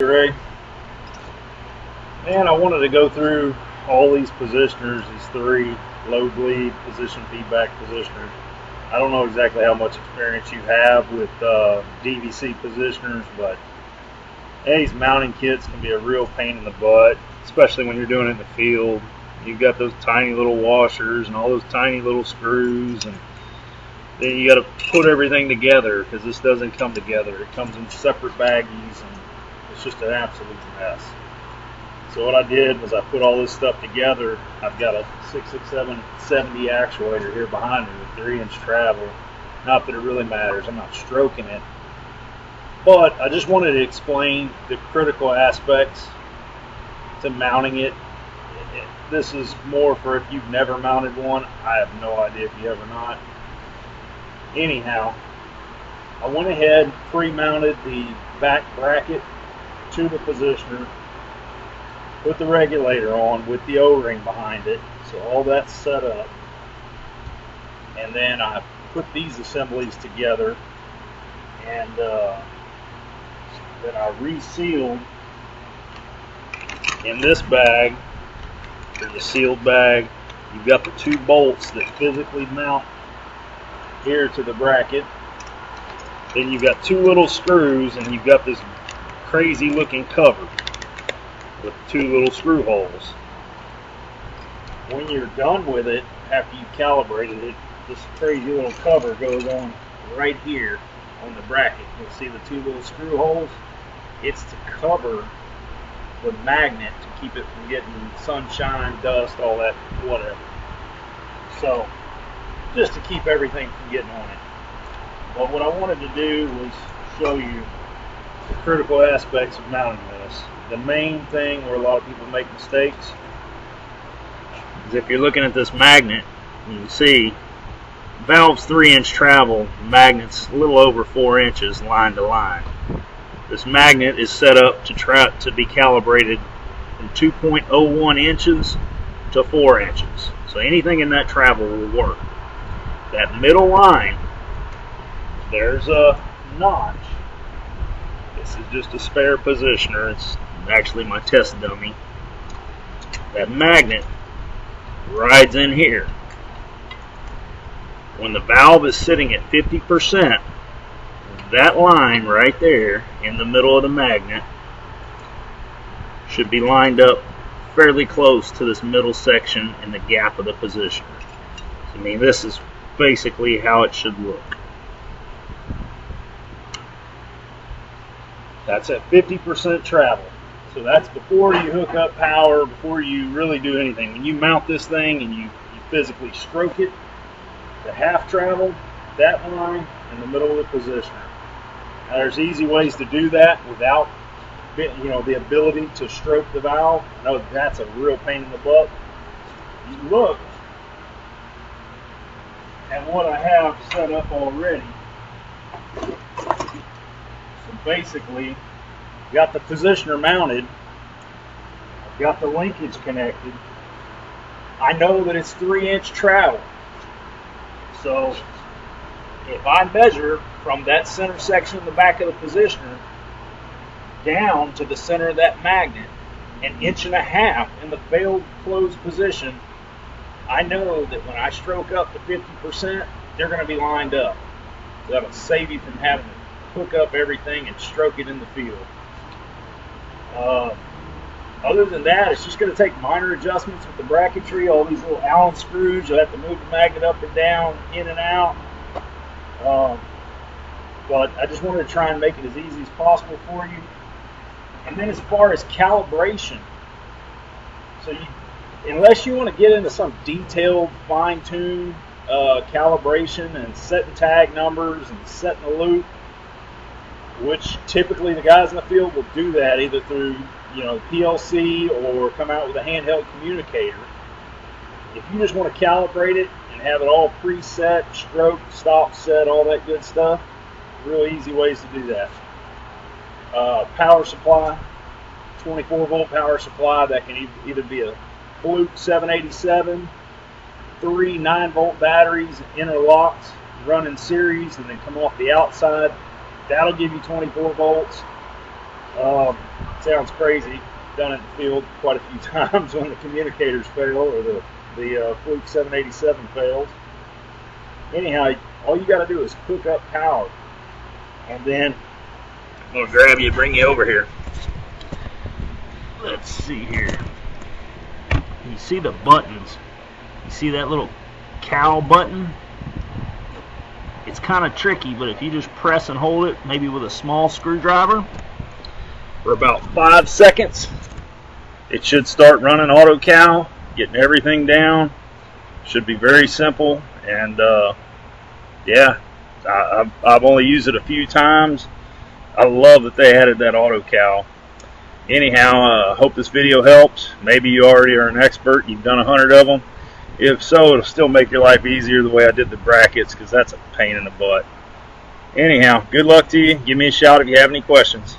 Ray. And I wanted to go through all these positioners, these three low bleed position feedback positioners. I don't know exactly how much experience you have with DVC positioners, but these mounting kits can be a real pain in the butt, especially when you're doing it in the field. You've got those tiny little washers and all those tiny little screws, and then you got to put everything together because this doesn't come together. It comes in separate baggies, and it's just an absolute mess. So what I did was I put all this stuff together. I've got a 66770 actuator here behind me with 3-inch travel. Not that it really matters. I'm not stroking it. But I just wanted to explain the critical aspects to mounting it. This is more for if you've never mounted one. I have no idea if you have or not. Anyhow, I went ahead, pre-mounted the back bracket to the positioner, put the regulator on with the O-ring behind it, so all that's set up. And then I put these assemblies together, and then I resealed in this bag. There's a sealed bag. You've got the 2 bolts that physically mount here to the bracket. Then you've got 2 little screws, and you've got this crazy looking cover with 2 little screw holes. When you're done with it, after you've calibrated it, this crazy little cover goes on right here on the bracket. You'll see the 2 little screw holes. It's to cover the magnet to keep it from getting sunshine, dust, all that, whatever. So, just to keep everything from getting on it. But what I wanted to do was show you the critical aspects of mounting this. The main thing where a lot of people make mistakes is if you're looking at this magnet, you can see valve's 3-inch travel, the magnet's a little over 4 inches line to line. This magnet is set up to be calibrated from 2.01 inches to 4 inches. So anything in that travel will work. That middle line, there's a notch. This is just a spare positioner. It's actually my test dummy. That magnet rides in here. When the valve is sitting at 50%, that line right there in the middle of the magnet should be lined up fairly close to this middle section in the gap of the positioner. I mean, this is basically how it should look. That's at 50% travel. So that's before you hook up power, before you really do anything. When you mount this thing and you physically stroke it, the half travel, that line in the middle of the positioner. Now there's easy ways to do that without the ability to stroke the valve. I know that's a real pain in the butt. You look at what I have set up already. So basically, got the positioner mounted, I've got the linkage connected. I know that it's 3-inch travel. So if I measure from that center section in the back of the positioner down to the center of that magnet, 1.5 inches in the failed closed position, I know that when I stroke up to 50%, they're going to be lined up. So that'll save you from having to hook up everything and stroke it in the field. Other than that, it's just going to take minor adjustments with the bracketry, all these little Allen screws. You'll have to move the magnet up and down, in and out. But I just wanted to try and make it as easy as possible for you. And then as far as calibration, so unless you want to get into some detailed, fine-tuned calibration and setting tag numbers and setting a loop, which typically the guys in the field will do that either through PLC or come out with a handheld communicator. If you just want to calibrate it and have it all preset, stroke, stop, set, all that good stuff, real easy ways to do that. Power supply, 24 volt power supply that can either be a Fluke 787, 3 9-volt batteries interlocked, run in series, and then come off the outside. That'll give you 24 volts. sounds crazy. Done it in the field quite a few times when the communicators fail or the Fluke 787 fails. Anyhow, all you got to do is hook up power, and then I'm going to grab you and bring you over here. Let's see here. You see the buttons. You see that little cow button? It's kind of tricky, but if you just press and hold it, maybe with a small screwdriver, for about 5 seconds, it should start running auto cow, getting everything down. Should be very simple, and yeah, I've only used it a few times. I love that they added that auto cow. Anyhow, I hope this video helps. Maybe you already are an expert, you've done 100 of them. If so, it'll still make your life easier the way I did the brackets, because that's a pain in the butt. Anyhow, good luck to you. Give me a shout if you have any questions.